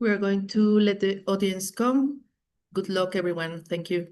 We are going to let the audience come. Good luck, everyone. Thank you.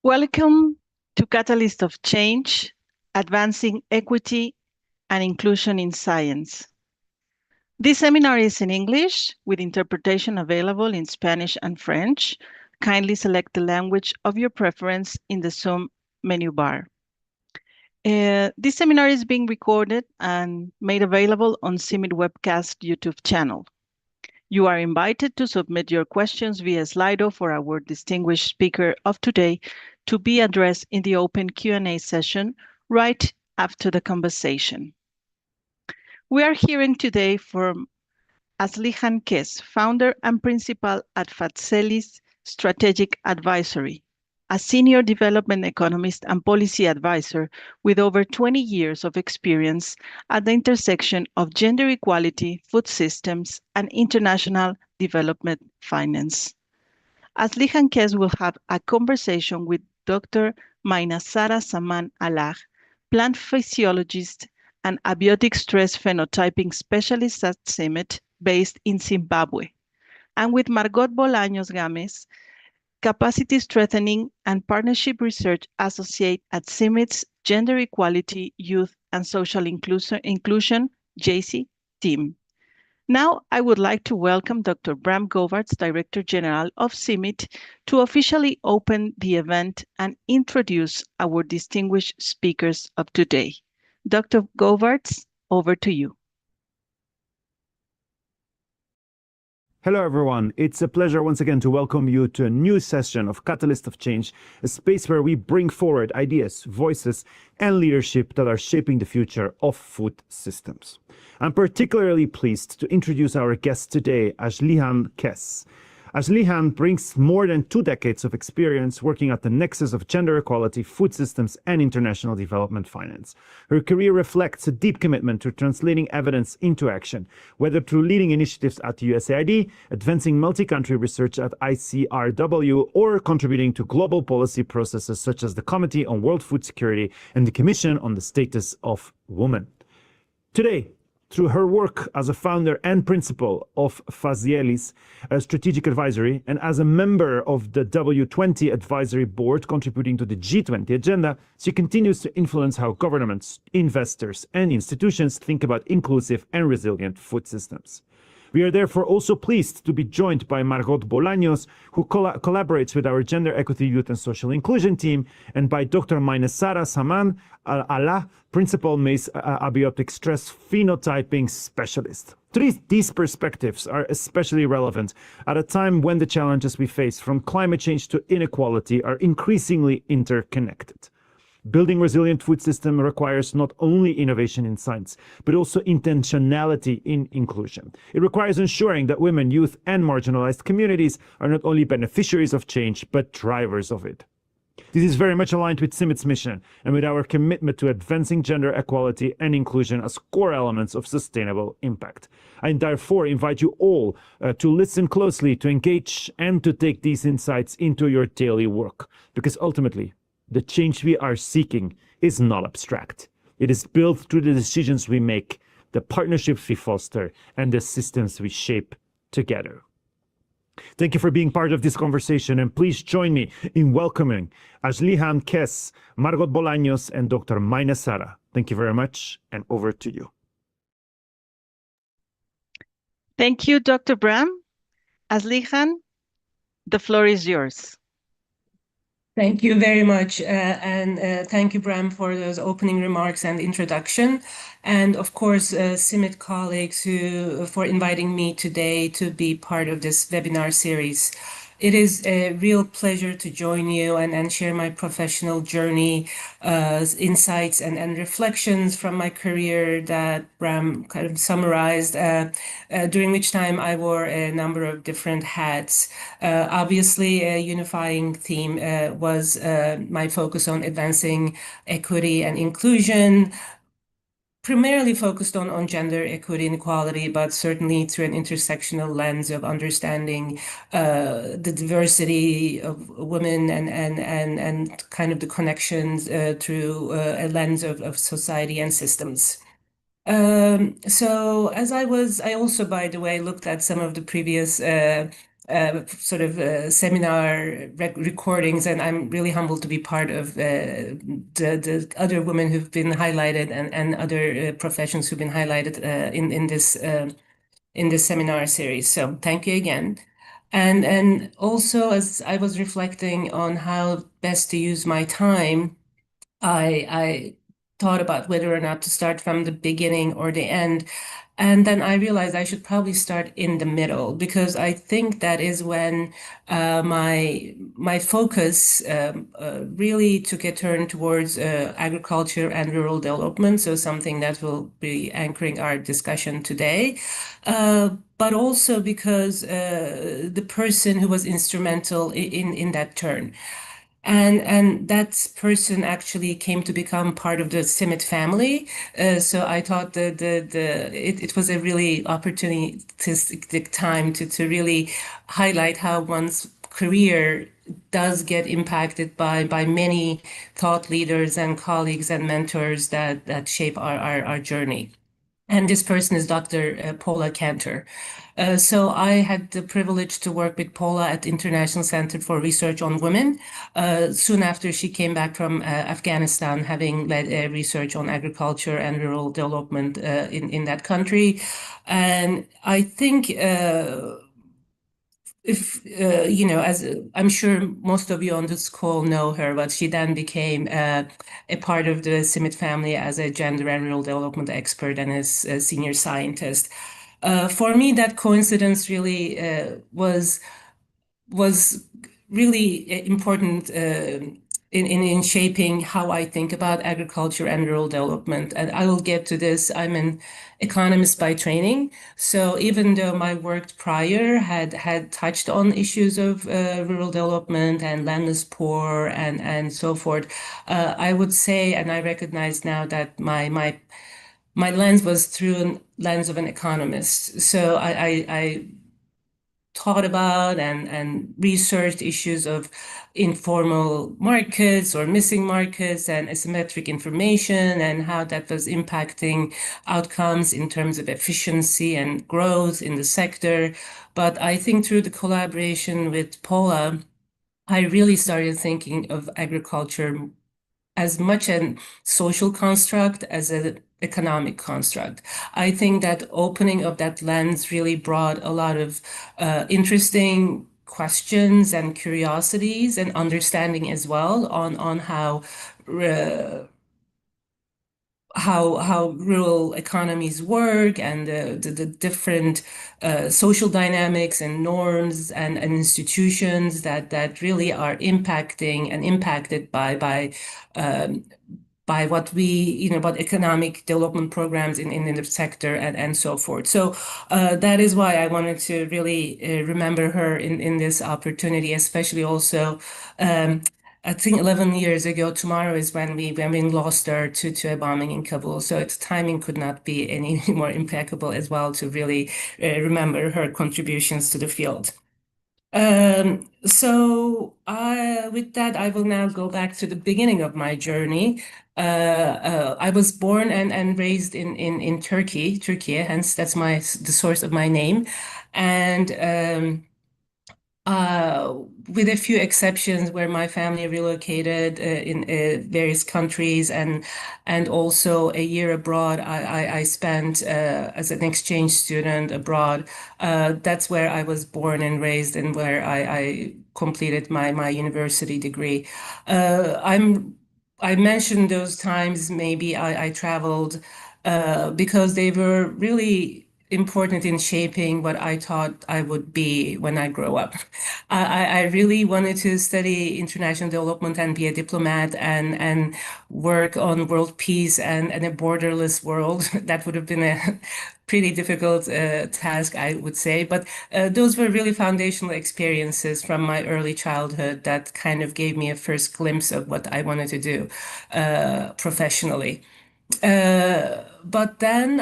Welcome to Catalyst of Change, Advancing Equity and Inclusion in Science. This seminar is in English with interpretation available in Spanish and French. Kindly select the language of your preference in the Zoom menu bar. This seminar is being recorded and made available on CIMIT Webcast YouTube channel. You are invited to submit your questions via Slido for our distinguished speaker of today to be addressed in the open Q&A session right after the conversation. We are hearing today from Aslihan Kes, founder and principal at Phaselis Strategic Advisory, a senior development economist and policy advisor with over 20 years of experience at the intersection of gender equality, food systems, and international development finance. Aslihan Kes will have a conversation with Dr. Mainasara Saman Alag, plant physiologist an abiotic stress phenotyping specialist at CIMMYT based in Zimbabwe, and with Margot Bolaños Games, Capacity Strengthening and Partnership Research Associate at CIMMYT's Gender Equality, Youth and Social Inclusion JC team. Now, I would like to welcome Dr. Bram Govaerts, Director General of CIMMYT, to officially open the event and introduce our distinguished speakers of today. Dr. Govaerts, over to you. Hello, everyone. It's a pleasure once again to welcome you to a new session of Catalyst of Change, a space where we bring forward ideas, voices, and leadership that are shaping the future of food systems. I'm particularly pleased to introduce our guest today, Aslihan Kes. Aslihan brings more than 2 decades of experience working at the nexus of gender equality, food systems, and international development finance. Her career reflects a deep commitment to translating evidence into action, whether through leading initiatives at USAID, advancing multi-country research at ICRW, or contributing to global policy processes such as the Committee on World Food Security and the Commission on the Status of Women. Today, through her work as a founder and principal of Phaselis Strategic Advisory and as a member of the W20 Advisory Board contributing to the G20 agenda, she continues to influence how governments, investors, and institutions think about inclusive and resilient food systems. We are therefore also pleased to be joined by Margot Bolaños, who collaborates with our Gender Equity, Youth and Social Inclusion team, and by Dr. Mainesara Saman Allah, Principal MACE Abiotic Stress Phenotyping Specialist. These perspectives are especially relevant at a time when the challenges we face, from climate change to inequality, are increasingly interconnected. Building resilient food system requires not only innovation in science, but also intentionality in inclusion. It requires ensuring that women, youth, and marginalized communities are not only beneficiaries of change, but drivers of it. This is very much aligned with CIMMYT's mission and with our commitment to advancing gender equality and inclusion as core elements of sustainable impact. I therefore invite you all to listen closely, to engage, and to take these insights into your daily work, because ultimately, the change we are seeking is not abstract. It is built through the decisions we make, the partnerships we foster, and the systems we shape together. Thank you for being part of this conversation, and please join me in welcoming Aslihan Kes, Margot Bolaños, and Dr. Mainesara. Thank you very much, and over to you. Thank you, Dr. Bram. Aslihan, the floor is yours. Thank you very much, and thank you, Bram, for those opening remarks and introduction, and of course, CIMMYT colleagues for inviting me today to be part of this webinar series. It is a real pleasure to join you and share my professional journey, insights and reflections from my career that Bram kind of summarized, during which time I wore a number of different hats. Obviously, a unifying theme was my focus on advancing equity and inclusion, primarily focused on gender equity and equality, but certainly through an intersectional lens of understanding the diversity of women and kind of the connections through a lens of society and systems. So as I also, by the way, looked at some of the previous seminar recordings, and I'm really humbled to be part of the other women who've been highlighted and other professions who've been highlighted in this seminar series. So thank you again. And also, as I was reflecting on how best to use my time, I thought about whether or not to start from the beginning or the end. And then I realized I should probably start in the middle, because I think that is when my focus really took a turn towards agriculture and rural development, so something that will be anchoring our discussion today. But also because the person who was instrumental in that turn. And that person actually came to become part of the CIMMYT family. So I thought that it was a really opportunistic time to really highlight how one's career does get impacted by many thought leaders and colleagues and mentors that shape our journey. And this person is Dr. Paula Cantor. So I had the privilege to work with Paula at the International Center for Research on Women soon after she came back from Afghanistan, having led research on agriculture and rural development in that country. And I think as I'm sure most of you on this call know her, but she then became a part of the CIMMYT family as a gender and rural development expert and as a senior scientist. For me, that coincidence really was really important in shaping how I think about agriculture and rural development. And I will get to this. I'm an economist by training. So even though my work prior had touched on issues of rural development and landless poor and so forth, I would say, and I recognize now that my lens was through a lens of an economist. So I taught about and researched issues of informal markets or missing markets and asymmetric information and how that was impacting outcomes in terms of efficiency and growth in the sector. But I think through the collaboration with Paula, I really started thinking of agriculture as much a social construct as an economic construct. I think that opening of that lens really brought a lot of interesting questions and curiosities and understanding as well on how rural economies work and the different social dynamics and norms and institutions that really are impacting and impacted by what what economic development programs in the sector and so forth. So that is why I wanted to really remember her in this opportunity, especially also I think 11 years ago, tomorrow is when we lost her to a bombing in Kabul. So its timing could not be any more impeccable as well to really remember her contributions to the field. With that, I will now go back to the beginning of my journey. I was born and raised in Turkey, hence that's the source of my name. And with a few exceptions where my family relocated in various countries and also a year abroad, I spent as an exchange student abroad. That's where I was born and raised and where I completed my university degree. I mentioned those times maybe I traveled because they were really important in shaping what I thought I would be when I grow up. I really wanted to study international development and be a diplomat and work on world peace and a borderless world. That would have been a pretty difficult task, I would say. But those were really foundational experiences from my early childhood that kind of gave me a first glimpse of what I wanted to do professionally. But then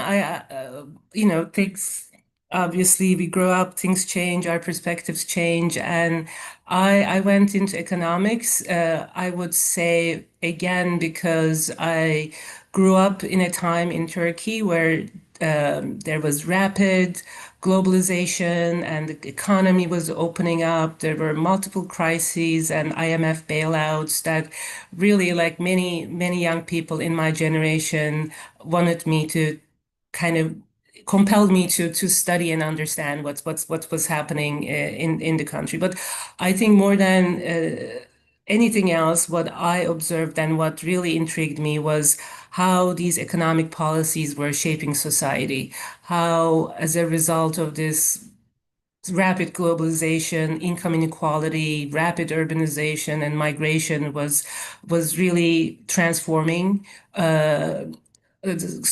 things, obviously we grow up, things change, our perspectives change, and I went into economics. I would say again because I grew up in a time in Turkey where there was rapid globalization and the economy was opening up. There were multiple crises and IMF bailouts that really, like many young people in my generation, wanted me to kind of compelled me to study and understand what was happening in the country. But I think more than anything else, what I observed and what really intrigued me was how these economic policies were shaping society, how as a result of this rapid globalization, income inequality, rapid urbanization, and migration was really transforming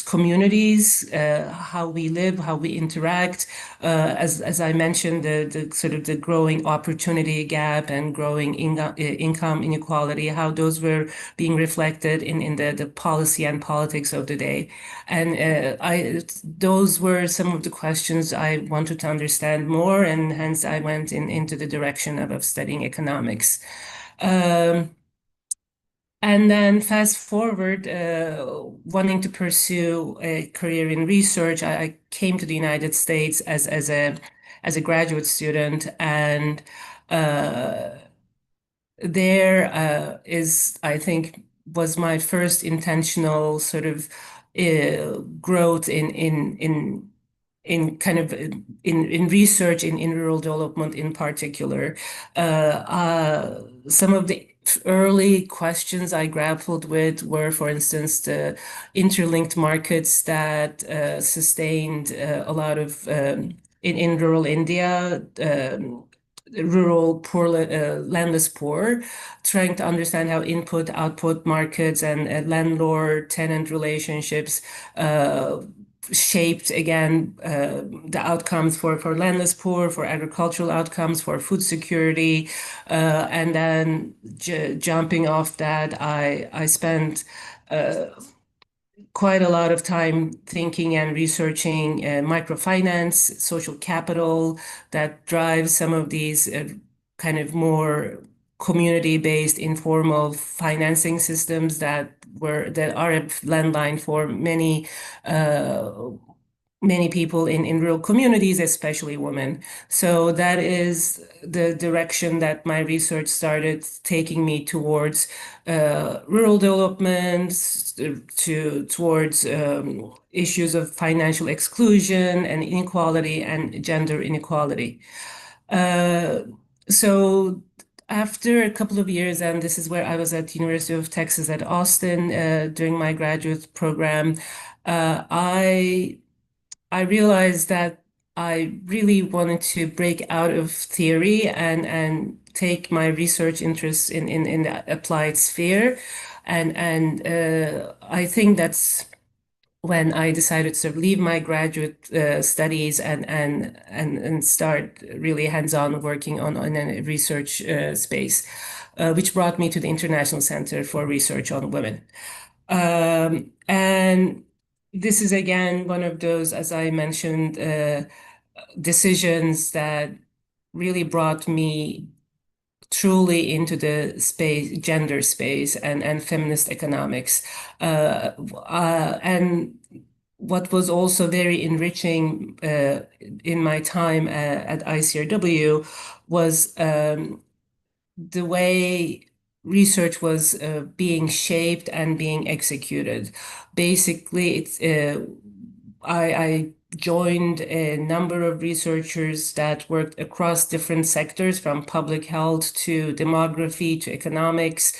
communities, how we live, how we interact. As I mentioned, the sort of the growing opportunity gap and growing income inequality, how those were being reflected in the policy and politics of the day. And those were some of the questions I wanted to understand more, and hence I went into the direction of studying economics. And then fast forward, wanting to pursue a career in research, I came to the United States as a graduate student, and there is, I think, was my first intentional sort of growth in kind of in research in rural development in particular. Some of the early questions I grappled with were, for instance, the interlinked markets that sustained a lot of in rural India. Rural poor, landless poor, trying to understand how input-output markets and landlord-tenant relationships shaped, again, the outcomes for landless poor, for agricultural outcomes, for food security. And then jumping off that, I spent quite a lot of time thinking and researching microfinance, social capital that drives some of these kind of more community-based informal financing systems that are a landline for many people in rural communities, especially women. So that is the direction that my research started taking me towards rural development, towards issues of financial exclusion and inequality and gender inequality. So after a couple of years, and this is where I was at University of Texas at Austin during my graduate program, I realized that I really wanted to break out of theory and take my research interests in the applied sphere. And I think that's when I decided to sort of leave my graduate studies and start really hands-on working on a research space, which brought me to the International Center for Research on Women. And this is, again, one of those, as I mentioned, decisions that really brought me truly into the gender space and feminist economics. And what was also very enriching in my time at ICRW was the way research was being shaped and being executed. Basically, I joined a number of researchers that worked across different sectors, from public health to demography to economics,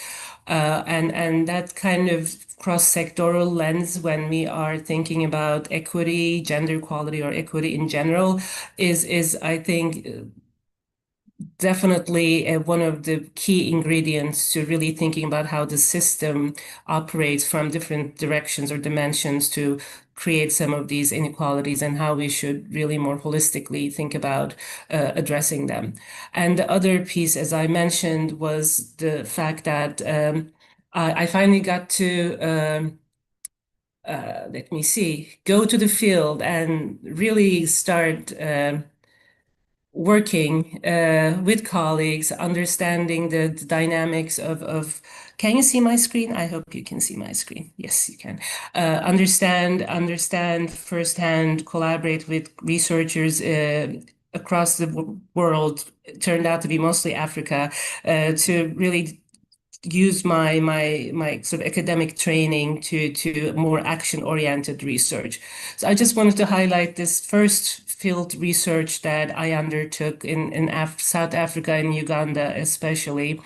and that kind of cross-sectoral lens when we are thinking about equity, gender equality, or equity in general is I think definitely one of the key ingredients to really thinking about how the system operates from different directions or dimensions to create some of these inequalities, and how we should really more holistically think about addressing them. And the other piece, as I mentioned, was the fact that I finally got to let me see, go to the field and really start working with colleagues, understanding the dynamics of, can you see my screen? I hope you can see my screen. Yes, you can. Understand firsthand, collaborate with researchers across the world, turned out to be mostly Africa, to really use my sort of academic training to more action-oriented research. So I just wanted to highlight this first field research that I undertook in South Africa and Uganda especially.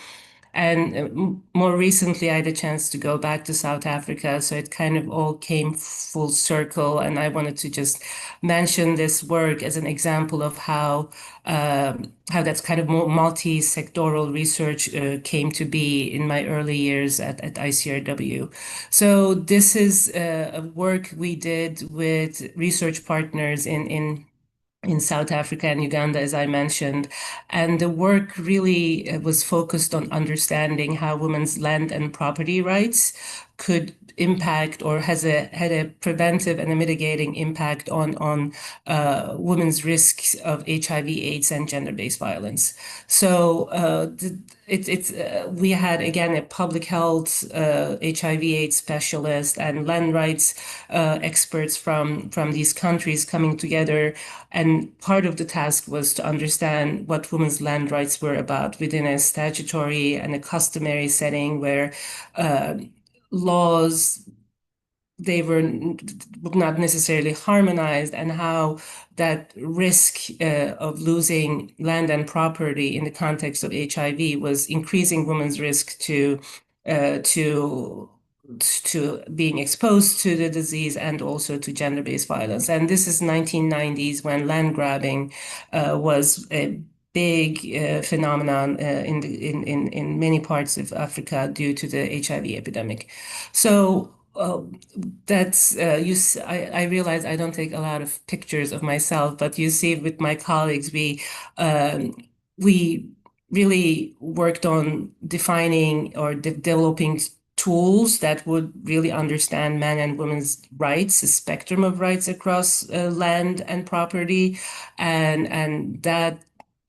And more recently, I had a chance to go back to South Africa, so it kind of all came full circle. And I wanted to just mention this work as an example of how that's kind of more multi-sectoral research came to be in my early years at ICRW. So this is a work we did with research partners in South Africa and Uganda, as I mentioned. And the work really was focused on understanding how women's land and property rights could impact or had a preventive and a mitigating impact on women's risks of HIV/AIDS and gender-based violence. So we had, again, a public health HIV/AIDS specialist and land rights experts from these countries coming together. And part of the task was to understand what women's land rights were about within a statutory and a customary setting where laws, they were not necessarily harmonized, and how that risk of losing land and property in the context of HIV was increasing women's risk to being exposed to the disease and also to gender-based violence. And this is 1990s, when land grabbing was a big phenomenon in many parts of Africa due to the HIV epidemic. So that's I realize I don't take a lot of pictures of myself, but you see with my colleagues, we really worked on defining or developing tools that would really understand men and women's rights, a spectrum of rights across land and property, and that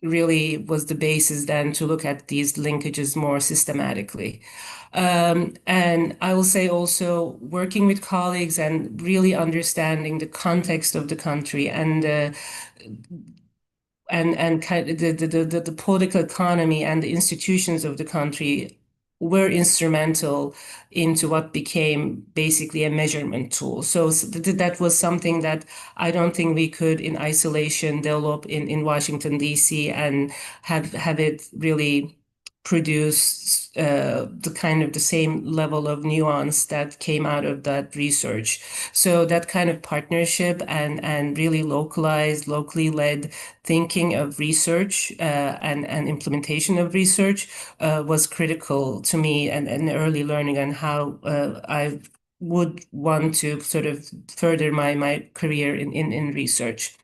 really was the basis then to look at these linkages more systematically. And I will say also working with colleagues and really understanding the context of the country and kind of the political economy and the institutions of the country were instrumental into what became basically a measurement tool. So that was something that I don't think we could in isolation develop in Washington, D.C. and have it really produce the same level of nuance that came out of that research. So that kind of partnership and really locally led thinking of research and implementation of research was critical to me, and early learning on how I would want to sort of further my career in research.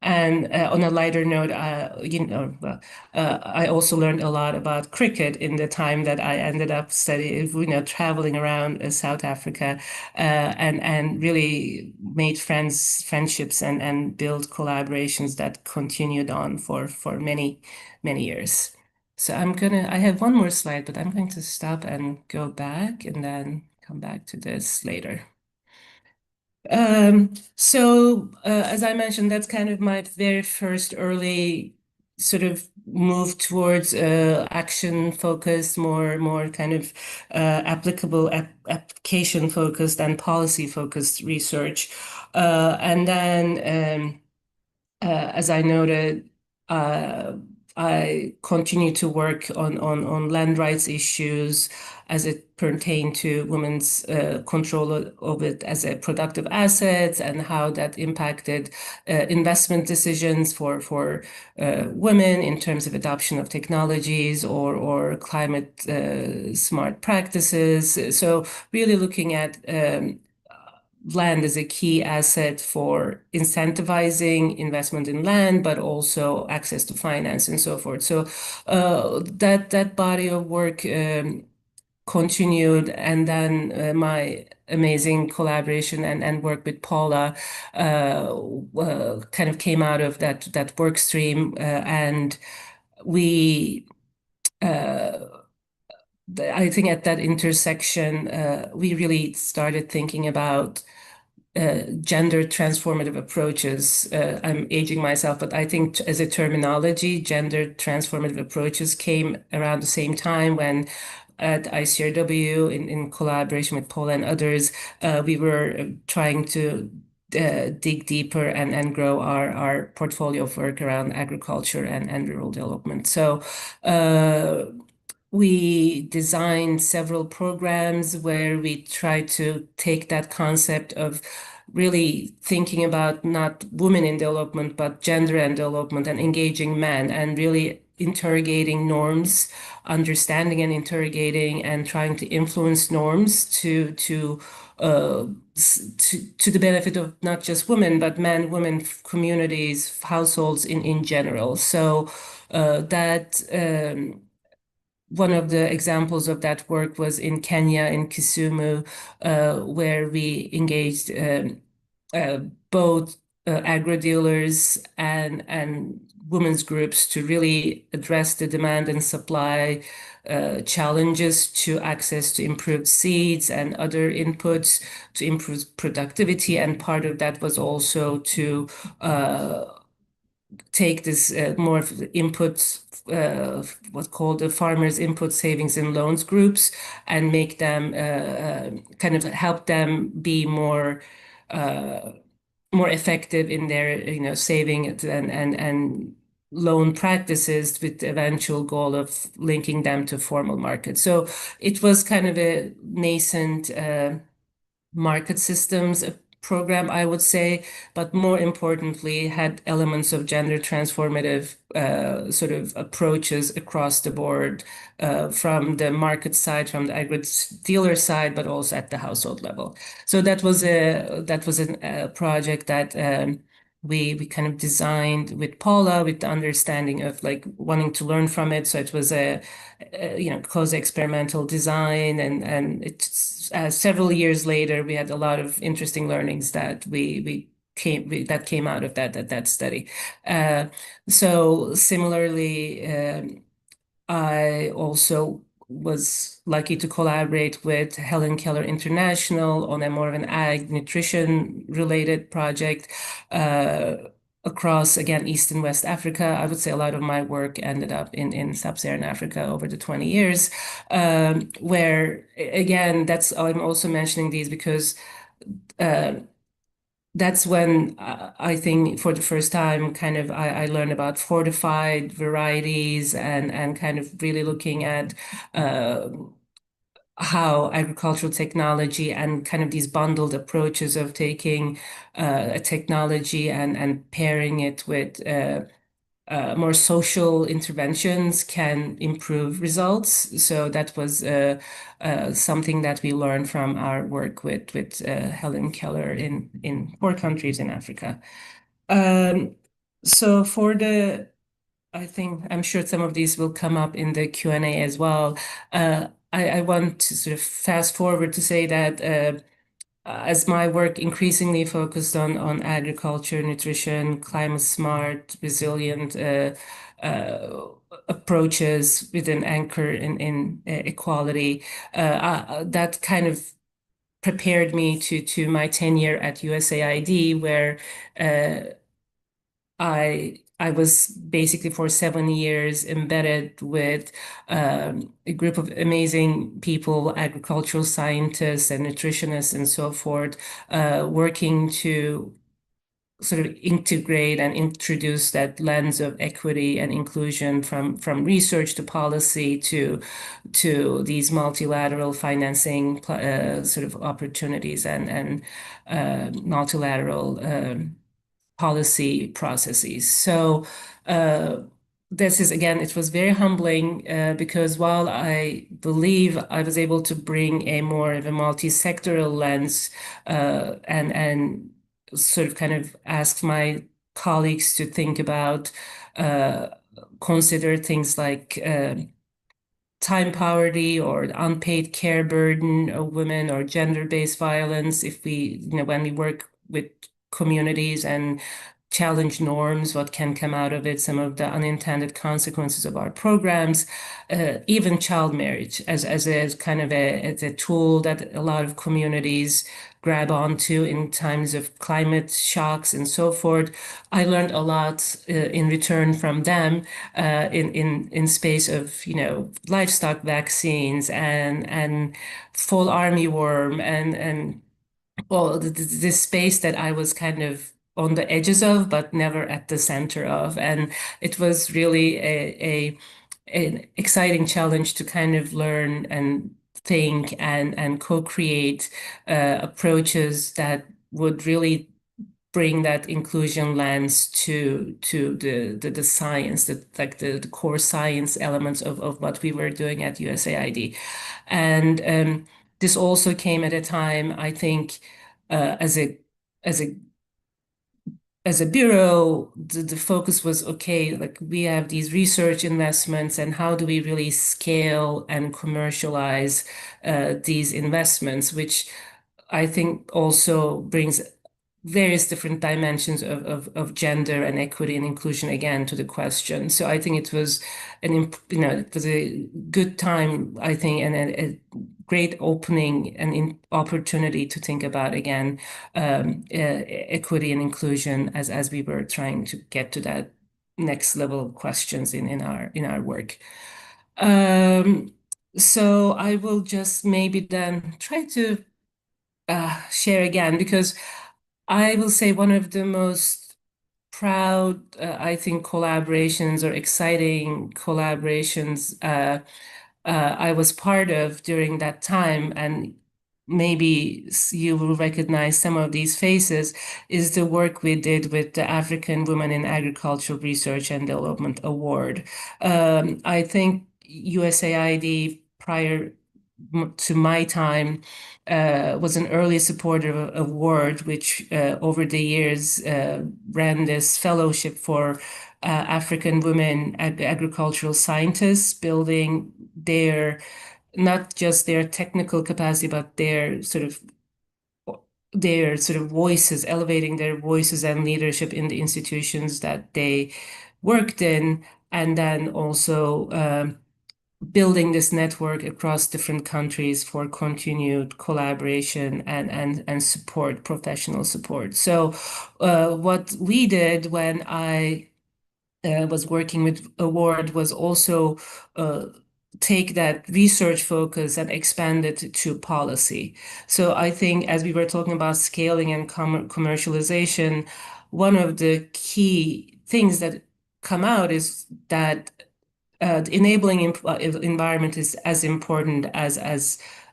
And on a lighter note, I also learned a lot about cricket in the time that I ended up studying, traveling around South Africa, and really made friendships and built collaborations that continued on for many, many years. So I have one more slide, but I'm going to stop and go back and then come back to this later. As I mentioned, that's kind of my very first early sort of move towards action focused, more kind of application focused and policy focused research. And then, as I noted, I continue to work on land rights issues as it pertained to women's control of it as a productive asset, and how that impacted investment decisions for women in terms of adoption of technologies or climate smart practices. So really looking at land is a key asset for incentivizing investment in land, but also access to finance and so forth. So that body of work continued, and then my amazing collaboration and work with Paula kind of came out of that work stream, and we I think at that intersection, we really started thinking about gender transformative approaches. I'm aging myself, but I think as a terminology, gender transformative approaches came around the same time when at ICRW, in collaboration with Paula and others, we were trying to dig deeper and grow our portfolio of work around agriculture and rural development. So we designed several programs where we try to take that concept of really thinking about not women in development, but gender and development, and engaging men, and really interrogating norms, understanding and interrogating and trying to influence norms to the benefit of not just women, but men, women, communities, households in general. So that one of the examples of that work was in Kenya, in Kisumu, where we engaged both agro-dealers and women's groups to really address the demand and supply challenges to access to improved seeds and other inputs to improve productivity. And part of that was also to take this more of the inputs, what's called the farmers' input savings and loans groups, and make them kind of help them be more effective in their saving and loan practices, with the eventual goal of linking them to formal markets. So it was kind of a nascent market systems program, I would say, but more importantly, had elements of gender transformative sort of approaches across the board, from the market side, from the agri-dealer side, but also at the household level. So that was a project that we kind of designed with Paula, with the understanding of like wanting to learn from it. So it was a quasi-experimental design, and it's several years later we had a lot of interesting learnings that that came out of that study. So similarly, I also was lucky to collaborate with Helen Keller International on a more of an ag nutrition related project across, again, East and West Africa. I would say a lot of my work ended up in Sub-Saharan Africa over the 20 years, where, again, I'm also mentioning these because that's when I think for the first time kind of I learned about fortified varieties and kind of really looking at how agricultural technology and kind of these bundled approaches of taking a technology and pairing it with more social interventions can improve results. So that was something that we learned from our work with Helen Keller in 4 countries in Africa. So I'm sure some of these will come up in the Q&A as well. I want to sort of fast forward to say that as my work increasingly focused on agriculture, nutrition, climate smart, resilient approaches with an anchor in equality, that kind of prepared me to my tenure at USAID, where I was basically for 7 years embedded with a group of amazing people, agricultural scientists and nutritionists and so forth, working to sort of integrate and introduce that lens of equity and inclusion from research to policy to these multilateral financing sort of opportunities and multilateral policy processes. So this is, again, it was very humbling because while I believe I was able to bring a more of a multi-sectoral lens and sort of kind of ask my colleagues to think about, consider things like time poverty or unpaid care burden of women or gender-based violence. If when we work with communities and challenge norms, what can come out of it, some of the unintended consequences of our programs, even child marriage as a kind of as a tool that a lot of communities grab onto in times of climate shocks and so forth. I learned a lot in return from them in space of livestock vaccines and fall armyworm and well, this space that I was kind of on the edges of, but never at the center of. And it was really an exciting challenge to kind of learn and think and co-create approaches that would really bring that inclusion lens to the science, the core science elements of what we were doing at USAID. And this also came at a time, I think, as a bureau, the focus was, okay, like we have these research investments, and how do we really scale and commercialize these investments, which I think also brings various different dimensions of gender and equity and inclusion again to the question. So I think it was it was a good time, I think, and a great opening and opportunity to think about again equity and inclusion as we were trying to get to that next level of questions in our work. So I will just maybe then try to share again, because I will say one of the most proud, I think, collaborations or exciting collaborations I was part of during that time, and maybe you will recognize some of these faces, is the work we did with the African Women in Agricultural Research and Development Award. I think USAID, prior to my time, was an early supporter of award, which over the years ran this fellowship for African women agricultural scientists, building not just their technical capacity, but their sort of voices, elevating their voices and leadership in the institutions that they worked in, and then also building this network across different countries for continued collaboration and support, professional support. So what we did when I was working with Award was also take that research focus and expand it to policy. So I think, as we were talking about scaling and commercialization, one of the key things that come out is that the enabling environment is as important as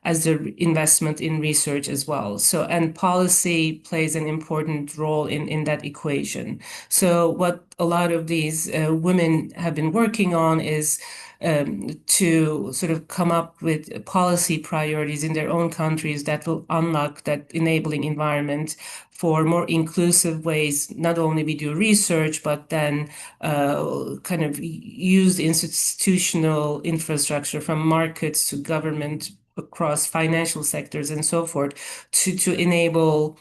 the investment in research as well. So, and policy plays an important role in that equation. So what a lot of these women have been working on is to sort of come up with policy priorities in their own countries that will unlock that enabling environment for more inclusive ways. Not only we do research, but then kind of use the institutional infrastructure from markets to government across financial sectors and so forth to enable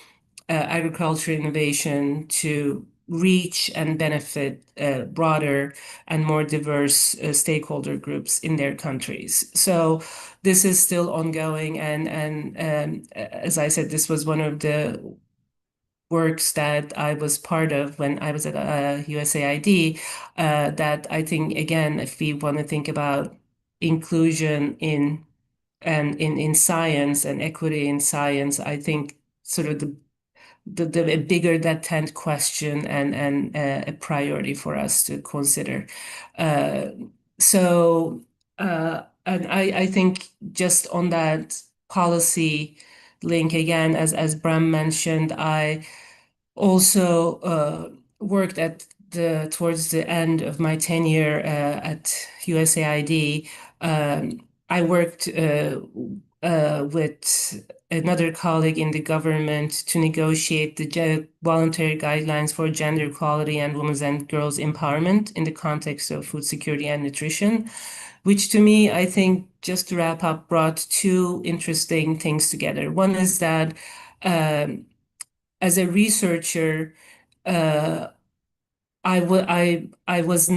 agriculture innovation to reach and benefit broader and more diverse stakeholder groups in their countries. So this is still ongoing, and as I said, this was one of the works that I was part of when I was at USAID, that I think, again, if we want to think about inclusion in science and equity in science, I think sort of the bigger that tent question and a priority for us to consider. And I think just on that policy link again, as Bram mentioned, I also worked towards the end of my tenure at USAID. I worked with another colleague in the government to negotiate the voluntary guidelines for gender equality and women's and girls' empowerment in the context of food security and nutrition, which to me, I think, just to wrap up, brought two interesting things together. One is that as a researcher, I was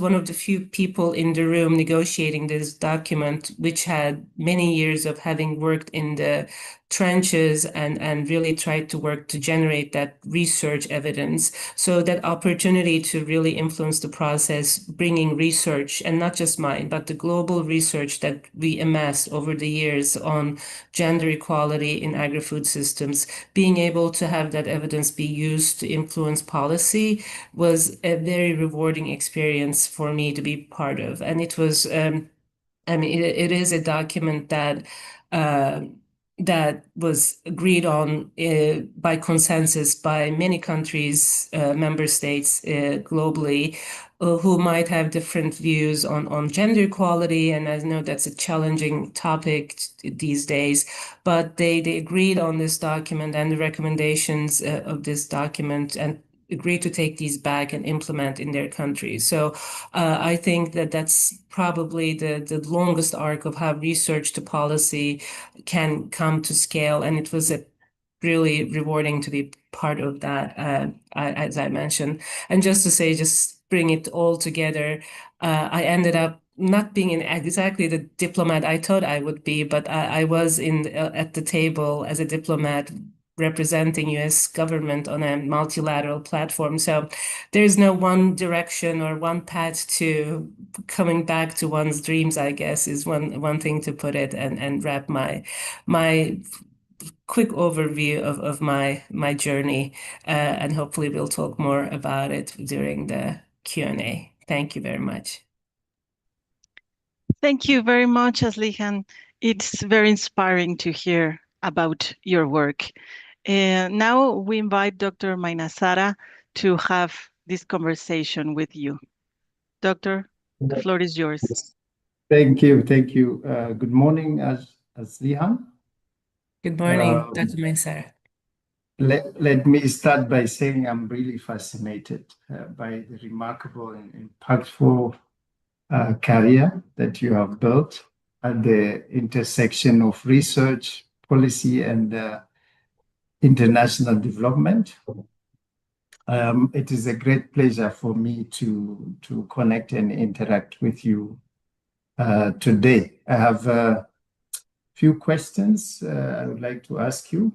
one of the few people in the room negotiating this document, which had many years of having worked in the trenches and really tried to work to generate that research evidence. So that opportunity to really influence the process, bringing research, and not just mine, but the global research that we amassed over the years on gender equality in agri-food systems, being able to have that evidence be used to influence policy was was a very rewarding experience for me to be part of. And it was, I mean, it is a document that that was agreed on by consensus by many countries, member states globally, who might have different views on gender equality. And I know that's a challenging topic these days, but they agreed on this document and the recommendations of this document, and agreed to take these back and implement in their countries. So I think that that's probably the longest arc of how research to policy can come to scale. And it was really rewarding to be part of that, as I mentioned. And just to say, just bring it all together, I ended up not being exactly the diplomat I thought I would be, but I was at the table as a diplomat representing US government on a multilateral platform. So there's no one direction or one path to coming back to one's dreams, I guess, is one thing to put it, and wrap my quick overview of my journey. And hopefully we'll talk more about it during the Q&A. Thank you very much. Thank you very much, Aslihan. It's very inspiring to hear about your work. Now we invite Dr. Mainasara to have this conversation with you. Doctor, the floor is yours. Thank you. Thank you. Good morning, Aslihan. Good morning, Dr. Mainasara. Let me start by saying I'm really fascinated by the remarkable and impactful career that you have built at the intersection of research, policy, and international development. It is a great pleasure for me to connect and interact with you today. I have a few questions I would like to ask you.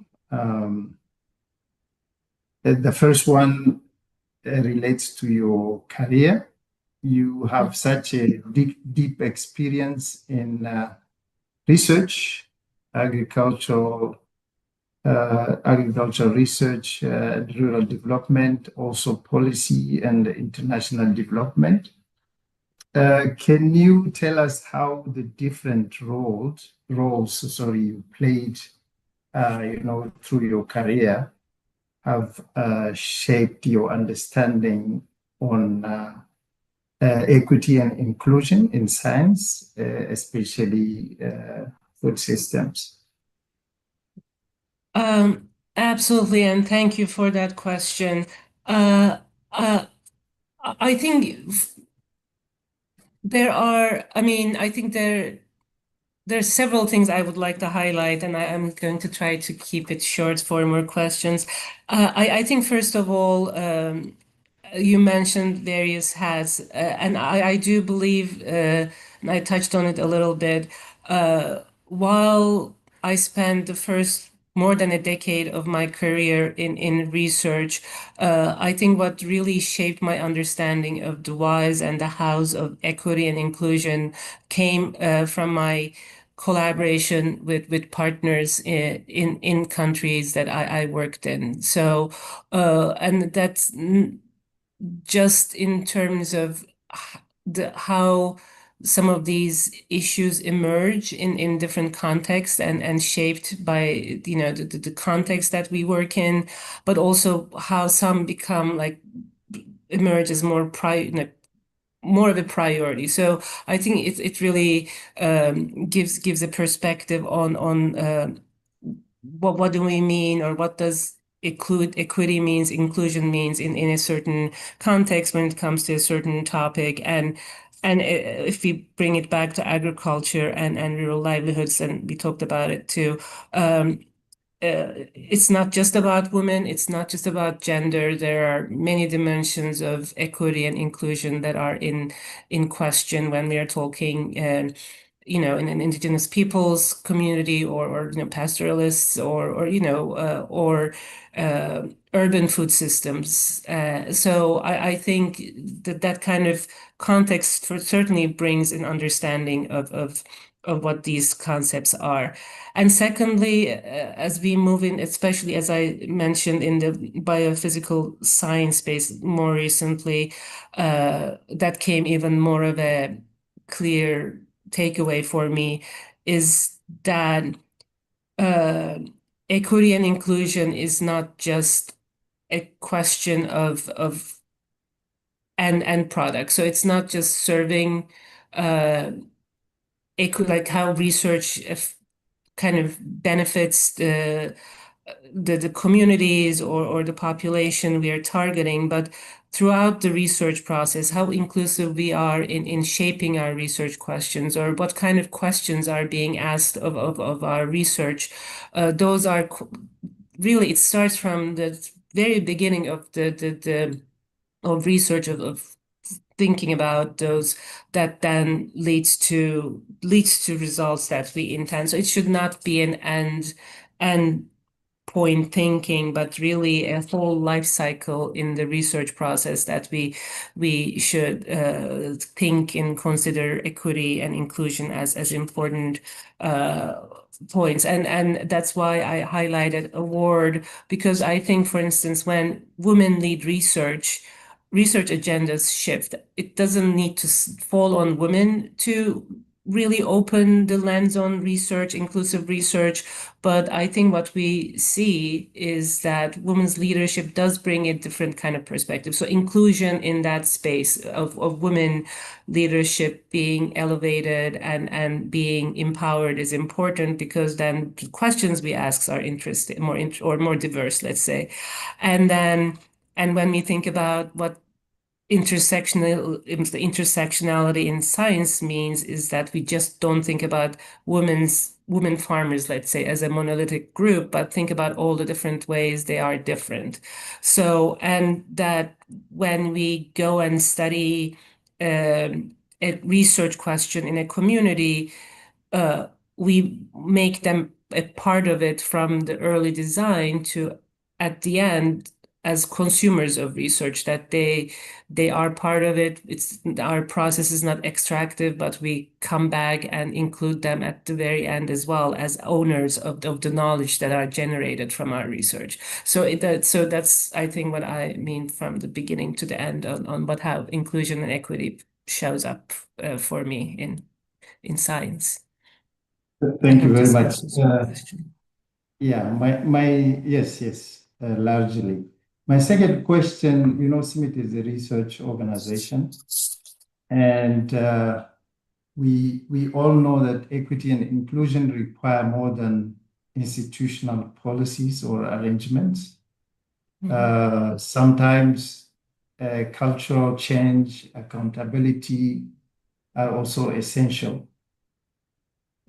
The first one relates to your career. You have such a deep experience in research, agricultural research, rural development, also policy and international development. Can you tell us how the different roles you played, through your career have shaped your understanding on equity and inclusion in science, especially food systems? Absolutely, and thank you for that question. I think there's several things I would like to highlight, and I'm going to try to keep it short for more questions. I think, first of all, you mentioned various hats, and I do believe, and I touched on it a little bit, while I spent the first more than a decade of my career in research, I think what really shaped my understanding of the whys and the hows of equity and inclusion came from my collaboration with partners in countries that I worked in. So, and that's just in terms of how some of these issues emerge in different contexts and shaped by the context that we work in, but also how some become emerge as more of a priority. So I think it really gives a perspective on what do we mean, or what does equity means, inclusion means in a certain context when it comes to a certain topic. And if we bring it back to agriculture and rural livelihoods, and we talked about it too, it's not just about women, it's not just about gender. There are many dimensions of equity and inclusion that are in question when we are talking in an indigenous peoples community, or pastoralists, or urban food systems. So I think that kind of context certainly brings an understanding of what these concepts are. And secondly, as we move in, especially as I mentioned in the biophysical science space more recently, that came even more of a clear takeaway for me, is that equity and inclusion is not just a question of end product. So it's not just serving like how research kind of benefits the communities or the population we are targeting, but throughout the research process, how inclusive we are in shaping our research questions, or what kind of questions are being asked of our research. Those are really, it starts from the very beginning of the research of thinking about those, that then leads to results that we intend. So it should not be an end point thinking, but really a whole life cycle in the research process that we should think and consider equity and inclusion as important points. And that's why I highlighted award, because I think, for instance, when women lead research agendas shift. It doesn't need to fall on women to really open the lens on research, inclusive research. But I think what we see is that women's leadership does bring a different kind of perspective. So inclusion in that space of women leadership being elevated and being empowered is important, because then the questions we ask are interesting, more diverse, let's say. And when we think about what intersectionality in science means, is that we just don't think about women farmers, let's say, as a monolithic group, but think about all the different ways they are different. So, and that when we go and study a research question in a community, we make them a part of it from the early design to at the end as consumers of research, that they are part of it. Our process is not extractive, but we come back and include them at the very end as well as owners of the knowledge that are generated from our research. So that's, I think, what I mean from the beginning to the end on how inclusion and equity shows up for me in science. Thank you very much. Yeah, yes, largely. My second question, CIMMYT is a research organization, and we all know that equity and inclusion require more than institutional policies or arrangements. Sometimes cultural change, accountability are also essential.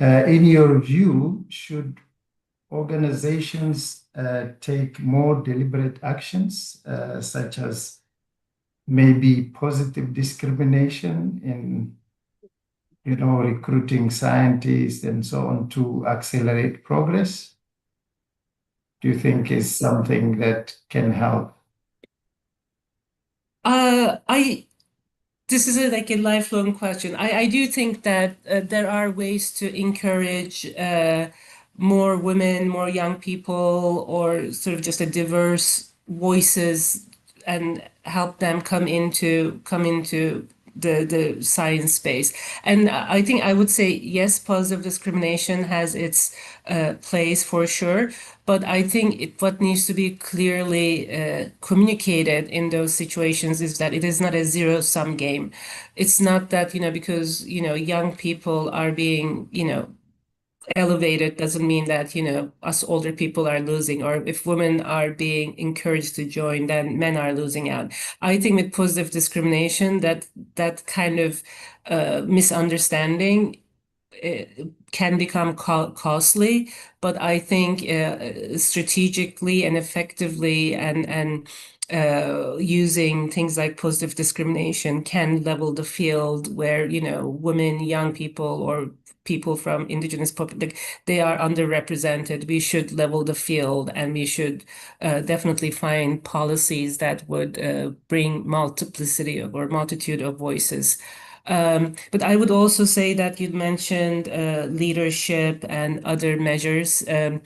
In your view, should organizations take more deliberate actions, such as maybe positive discrimination in, recruiting scientists and so on, to accelerate progress? Do you think is something that can help? This is like a lifelong question. I do think that there are ways to encourage more women, more young people, or sort of just a diverse voices, and help them come into the science space. And I think I would say, yes, positive discrimination has its place for sure. But I think what needs to be clearly communicated in those situations is that it is not a zero-sum game. It's not that, because, young people are being, elevated doesn't mean that, us older people are losing, or if women are being encouraged to join, then men are losing out. I think with positive discrimination, that kind of misunderstanding can become costly, but I think strategically and effectively and using things like positive discrimination can level the field where, women, young people, or people from indigenous population, they are underrepresented. We should level the field, and we should definitely find policies that would bring multiplicity or multitude of voices But I would also say that you'd mentioned leadership and other measures, and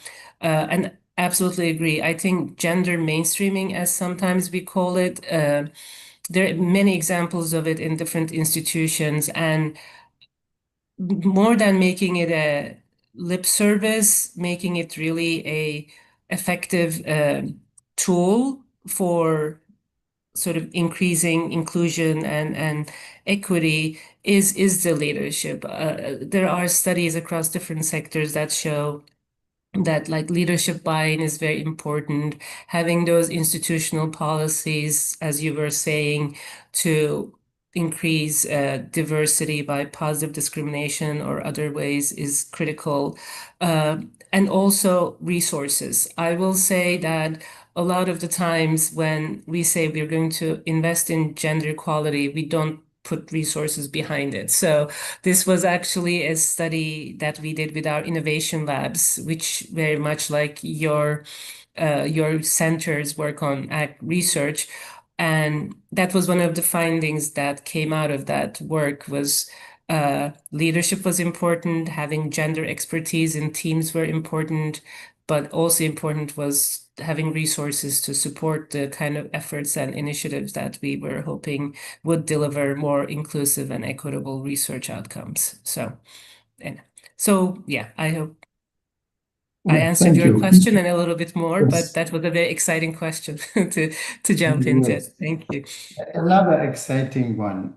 absolutely agree. I think gender mainstreaming, as sometimes we call it, there are many examples of it in different institutions, and more than making it a lip service, making it really a effective tool for sort of increasing inclusion and equity is the leadership. There are studies across different sectors that show that like leadership buy-in is very important. Having those institutional policies, as you were saying, to increase diversity by positive discrimination or other ways is critical. And also resources. I will say that a lot of the times when we say we're going to invest in gender equality, we don't put resources behind it. So this was actually a study that we did with our innovation labs, which very much like your centers work on research. And that was one of the findings that came out of that work was leadership was important, having gender expertise in teams were important, but also important was having resources to support the kind of efforts and initiatives that we were hoping would deliver more inclusive and equitable research outcomes. So yeah, I hope I answered Thank your you. question and a little bit more, Yes. but that was a very exciting question to jump into. Yes. Thank you. Another exciting one.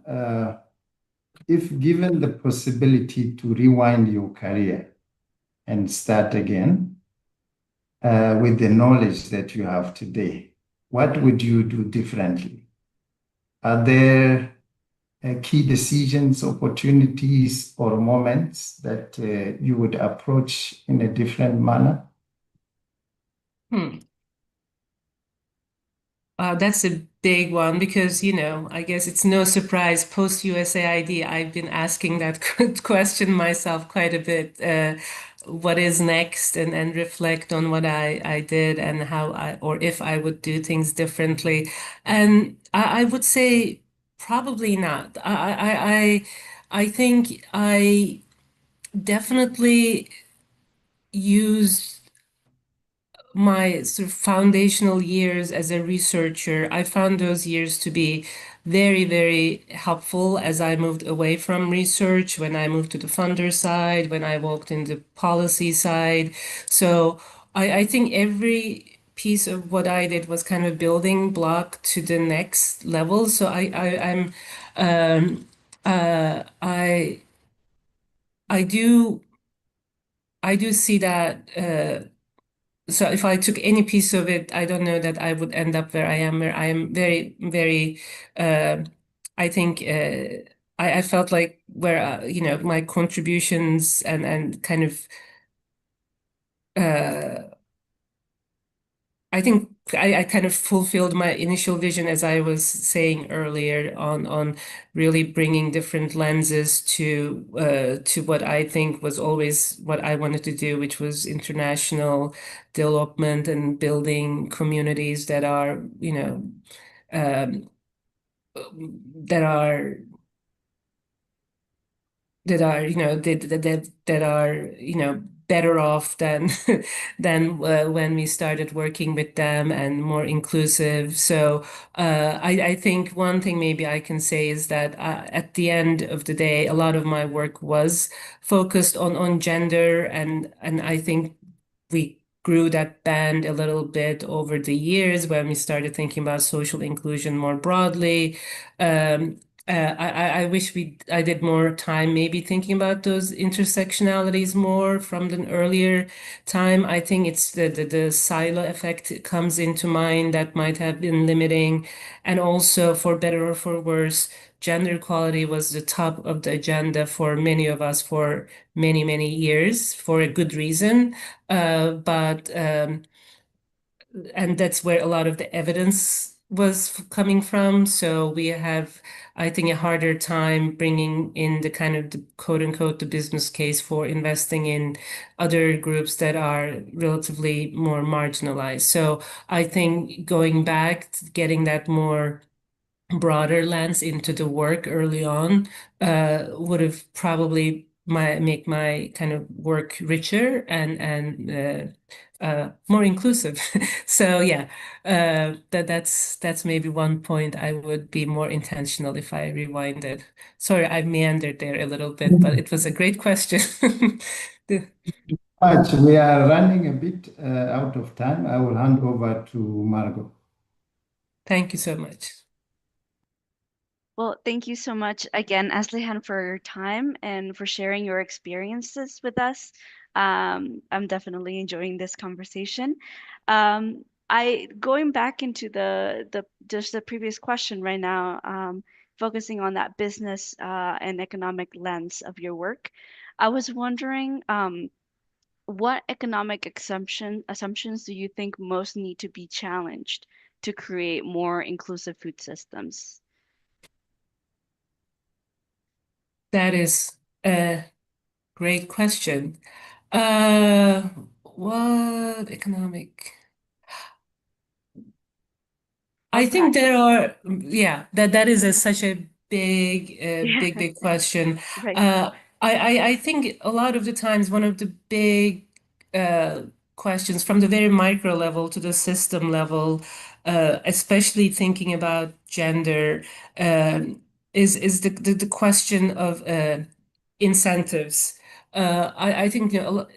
If given the possibility to rewind your career and start again with the knowledge that you have today, what would you do differently? Are there key decisions, opportunities, or moments that you would approach in a different manner? That's a big one because, I guess it's no surprise post USAID, I've been asking that question myself quite a bit. What is next and reflect on what I did and how or if I would do things differently. And I would say probably not. I think I definitely used my sort of foundational years as a researcher. I found those years to be very, very helpful as I moved away from research, when I moved to the funder side, when I walked in the policy side. So I think every piece of what I did was kind of a building block to the next level. So I do see that so if I took any piece of it, I don't know that I would end up where I am very, very, I think I felt like where, my contributions and kind of, I think I kind of fulfilled my initial vision, as I was saying earlier, on really bringing different lenses to what I think was always what I wanted to do, which was international development and building communities that are, that are that are that are better off than than when we started working with them, and more inclusive. So I think one thing maybe I can say is that at the end of the day, a lot of my work was focused on gender, and I think we grew that band a little bit over the years when we started thinking about social inclusion more broadly. I wish I did more time maybe thinking about those intersectionalities more from an earlier time. I think it's the silo effect comes into mind that might have been limiting. And also, for better or for worse, gender equality was the top of the agenda for many of us for many, many years, for a good reason. And that's where a lot of the evidence was coming from. So we have, I think, a harder time bringing in the kind of the quote unquote the business case for investing in other groups that are relatively more marginalized. So I think going back, getting that more broader lens into the work early on would have probably make my kind of work richer and more inclusive. So yeah, that's maybe one point I would be more intentional if I rewinded. Sorry, I meandered there a little bit, but it was a great question. Much. We are running a bit out of time. I will hand over to Margot. Thank you so much. Well, thank you so much again, Aslihan, for your time and for sharing your experiences with us. I'm definitely enjoying this conversation. I going back into the just the previous question right now, focusing on that business and economic lens of your work. I was wondering, what economic assumptions do you think most need to be challenged to create more inclusive food systems? That is a great question. What economic? I think there are, yeah, that is such a big question. Right. I think a lot of the times one of the big questions from the very micro level to the system level, especially thinking about gender, is the question of incentives. I think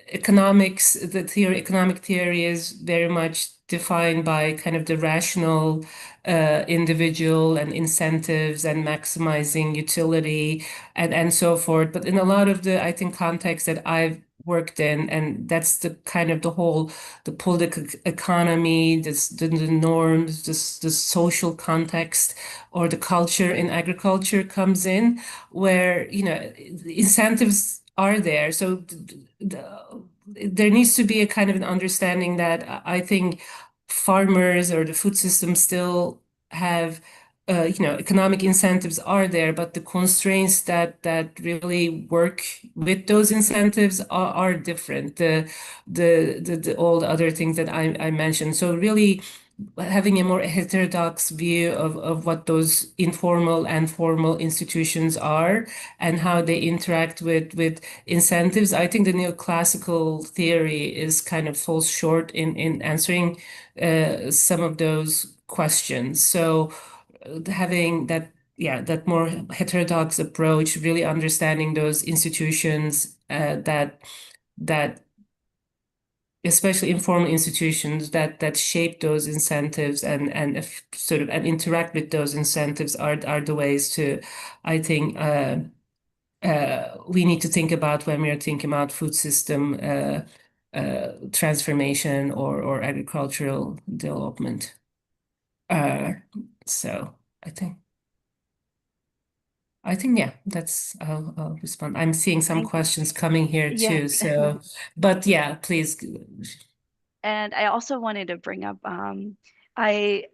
economics, economic theory is very much defined by kind of the rational individual and incentives and maximizing utility and so forth. But in a lot of the, I think, contexts that I've worked in, and that's the kind of the political economy, the norms, the social context or the culture in agriculture comes in, where incentives are there. So there needs to be a kind of an understanding that I think farmers or the food system still have economic incentives are there, but the constraints that really work with those incentives are different. All the other things that I mentioned. So really having a more heterodox view of what those informal and formal institutions are and how they interact with incentives. I think the neoclassical theory is kind of falls short in answering some of those questions. So having that more heterodox approach, really understanding those institutions that especially informal institutions that shape those incentives and sort of and interact with those incentives are the ways to, I think, we need to think about when we are thinking about food system transformation or agricultural development. So I think yeah, I'll respond. I'm seeing some questions coming here too. Yes. So, but yeah, please. And I also wanted to bring up, I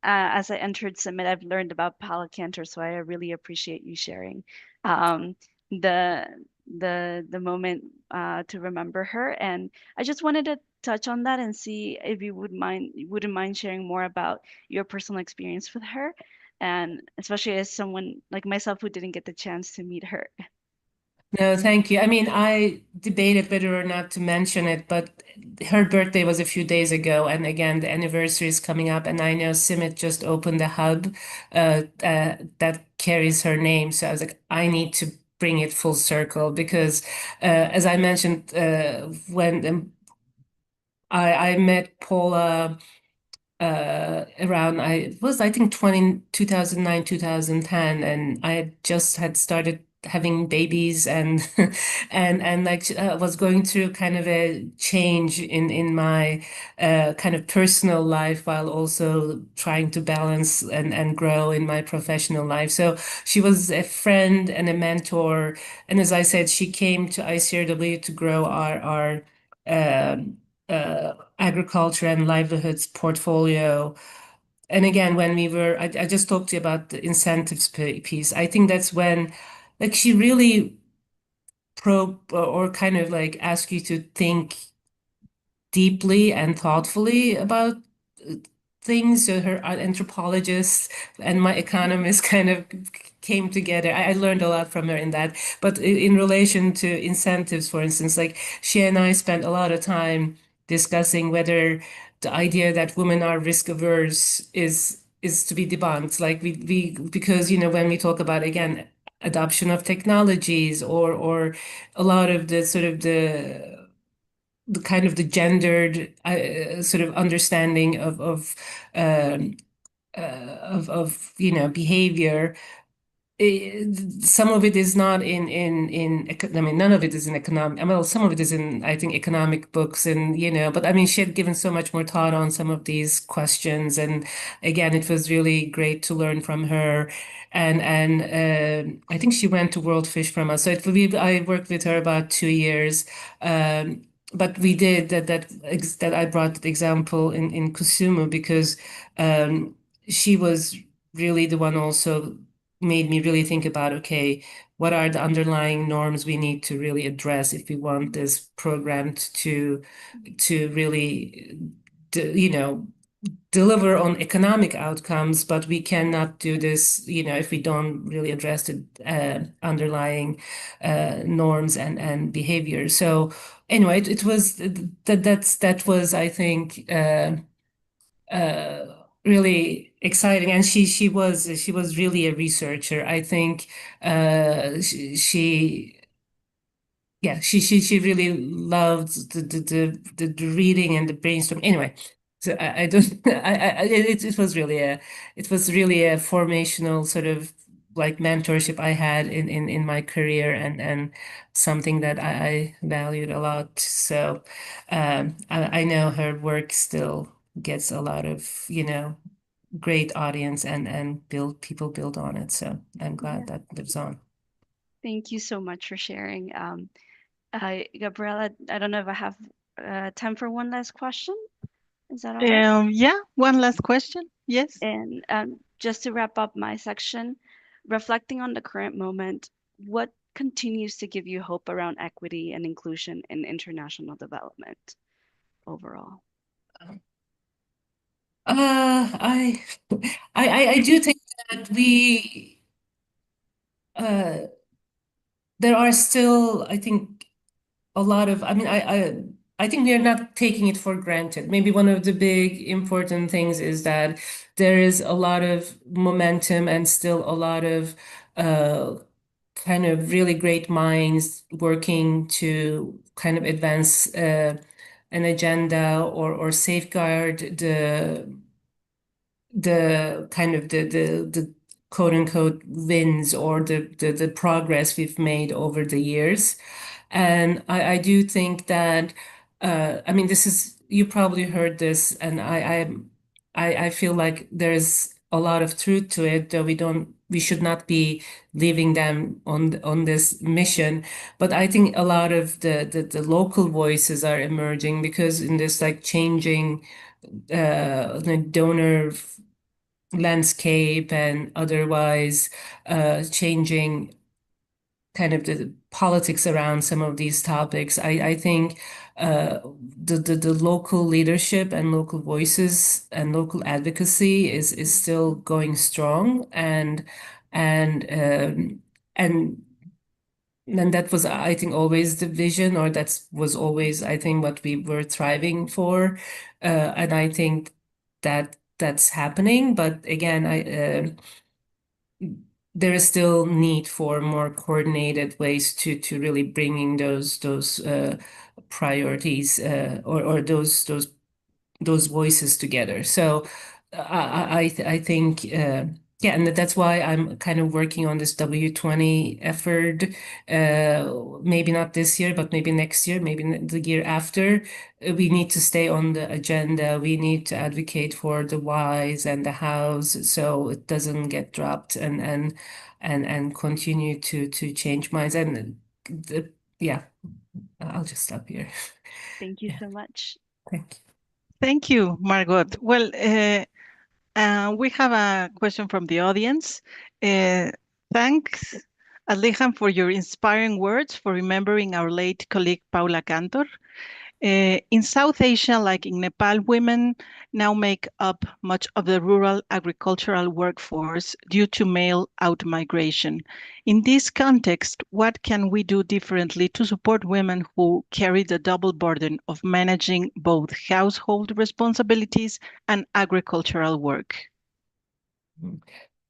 as I entered Summit, I've learned about Paula Cantor, so I really appreciate you sharing um, the the moment to remember her. And I just wanted to touch on that and see if you wouldn't mind sharing more about your personal experience with her, and especially as someone like myself who didn't get the chance to meet her. No, thank you. I mean, I debated whether or not to mention it, but her birthday was a few days ago, and again, the anniversary is coming up, and I know Simit just opened a hub that carries her name. So I was like, I need to bring it full circle because, as I mentioned, when I met Paula around I think 2009 2010, and I had started having babies and and like was going through kind of a change in my kind of personal life while also trying to balance and grow in my professional life. So she was a friend and a mentor, and as I said, she came to ICRW to grow our agriculture and livelihoods portfolio. And again, when I just talked to you about the incentives piece. I think that's when, like, she really probe or kind of like ask you to think deeply and thoughtfully about things. So her anthropologist and my economist kind of came together. I learned a lot from her in that. But in relation to incentives, for instance, like she and I spent a lot of time discussing whether the idea that women are risk averse is to be debunked. Like we because when we talk about, again, adoption of technologies or a lot of the sort of the kind of the gendered sort of understanding of behavior. Some of it is not I mean, none of it is in economic. Well, some of it is in, I think, economic books, and but I mean, she had given so much more thought on some of these questions, and again, it was really great to learn from her. And I think she went to World Fish from us. So I worked with her about 2 years. But we did that I brought the example in Kusumu because she was really the one also made me really think about, okay, what are the underlying norms we need to really address if we want this program to really deliver on economic outcomes, but we cannot do this, if we don't really address the underlying norms and behavior. So anyway, it was that was, I think, really exciting, and she was really a researcher. I think she yeah, she really loved the reading and the brainstorm. Anyway, so I don't it was really a formational sort of like mentorship I had in my career, and something that I valued a lot. So I know her work still gets a lot of great audience, and people build on it. So I'm glad that lives on. Thank you so much for sharing. Gabriela, I don't know if I have time for one last question. Is that all right? Yeah, one last question. Yes. And just to wrap up my section, reflecting on the current moment, what continues to give you hope around equity and inclusion in international development overall? I do think that there are still, I think, a lot of, I mean, I think we are not taking it for granted. Maybe one of the big important things is that there is a lot of momentum and still a lot of kind of really great minds working to kind of advance an agenda or safeguard the kind of the quote unquote wins or the progress we've made over the years. And I do think that I mean, this is, you probably heard this, and I feel like there's a lot of truth to it, though we should not be leaving them on this mission. But I think a lot of the local voices are emerging, because in this like changing the donor landscape and otherwise changing kind of the politics around some of these topics, I think the local leadership and local voices and local advocacy is still going strong, and then that was, I think, always the vision, or that was always, I think, what we were thriving for, and I think that that's happening. But again, there is still need for more coordinated ways to really bringing those priorities or those voices together. So I think yeah, and that's why I'm kind of working on this W20 effort. Maybe not this year, but maybe next year, maybe the year after. We need to stay on the agenda. We need to advocate for the whys and the hows, so it doesn't get dropped, and continue to change minds. And yeah, I'll just stop here. Thank you Yeah. so much. Thank you. Thank you, Margot. Well, we have a question from the audience. Thanks, Aslihan, for your inspiring words, for remembering our late colleague Paula Cantor. In South Asia, like in Nepal, women now make up much of the rural agricultural workforce due to male out-migration. In this context, what can we do differently to support women who carry the double burden of managing both household responsibilities and agricultural work?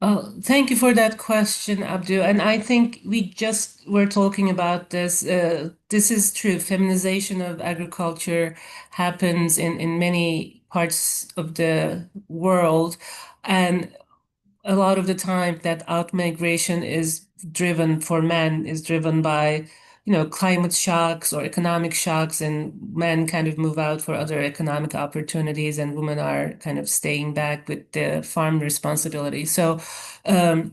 Oh, thank you for that question, Abdu. And I think we just were talking about this. This is true. Feminization of agriculture happens in many parts of the world. And a lot of the time that out-migration is driven for men is driven by, climate shocks or economic shocks, and men kind of move out for other economic opportunities, and women are kind of staying back with the farm responsibility. So, I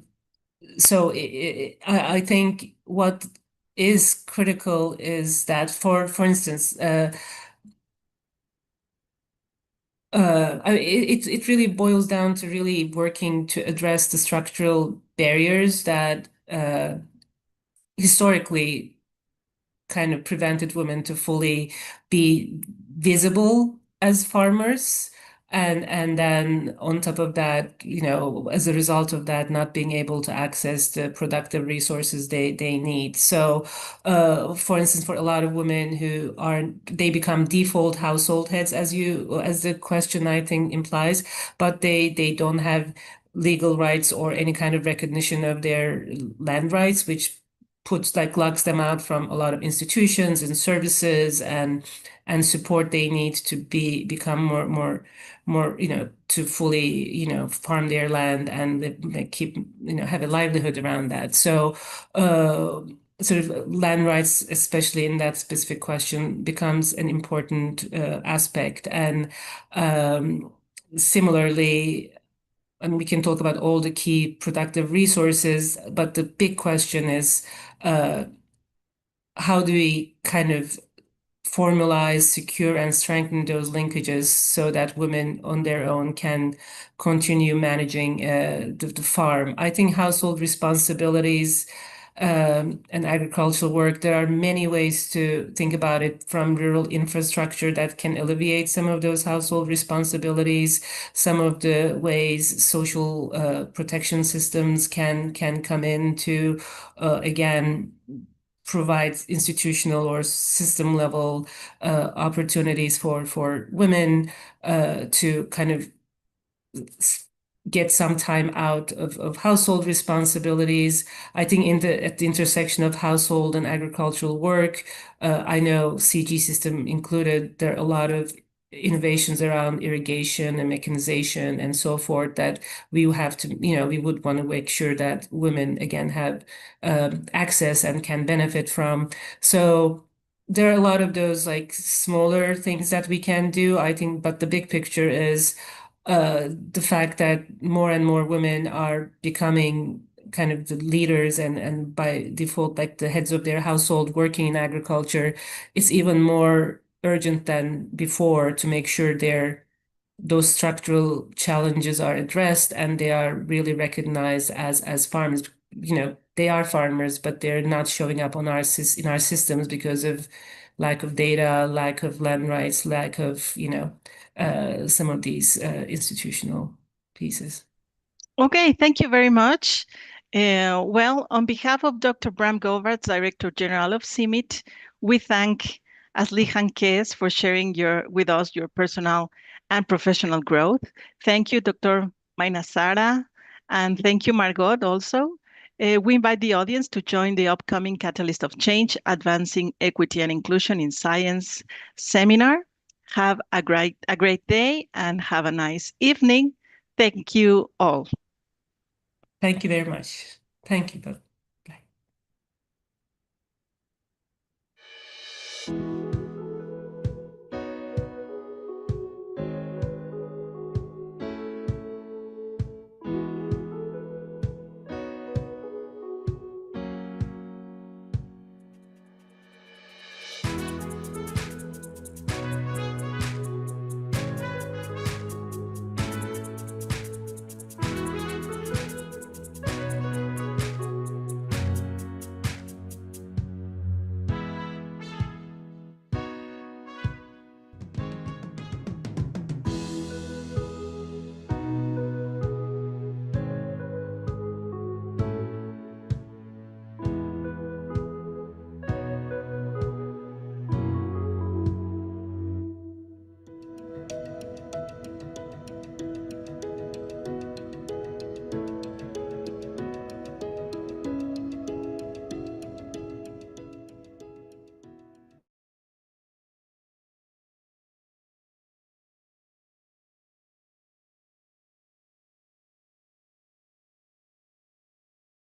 think what is critical is that, for instance, it really boils down to really working to address the structural barriers that historically kind of prevented women to fully be visible as farmers. And then on top of that, as a result of that, not being able to access the productive resources they need. So, for instance, for a lot of women they become default household heads, as the question I think implies, but they don't have legal rights or any kind of recognition of their land rights, which locks them out from a lot of institutions and services and support they need to become more, to fully, farm their land and keep, have a livelihood around that. So, sort of land rights, especially in that specific question, becomes an important aspect. And similarly, and we can talk about all the key productive resources, but the big question is, how do we kind of formalize, secure, and strengthen those linkages so that women on their own can continue managing the farm? I think household responsibilities and agricultural work, there are many ways to think about it, from rural infrastructure that can alleviate some of those household responsibilities, some of the ways social protection systems can come in to, again, provide institutional or system level opportunities for women to kind of get some time out of household responsibilities. I think at the intersection of household and agricultural work, I know CG system included, there are a lot of innovations around irrigation and mechanization and so forth that we have to, we would want to make sure that women again have access and can benefit from. So there are a lot of those like smaller things that we can do, I think, but the big picture is the fact that more and more women are becoming kind of the leaders and by default, like the heads of their household working in agriculture. It's even more urgent than before to make sure those structural challenges are addressed and they are really recognized as farmers. They are farmers, but they're not showing up in our systems because of lack of data, lack of land rights, lack of, some of these institutional pieces. Okay, thank you very much. Well, on behalf of Dr. Bram Govaerts, Director General of CIMMYT, we thank Aslihan Kes for sharing with us your personal and professional growth. Thank you, Dr. Mayna Sara, and thank you, Margot, also. We invite the audience to join the upcoming Catalyst of Change, Advancing Equity and Inclusion in Science seminar. Have a great day and have a nice evening. Thank you all. Thank you very much. Thank you both.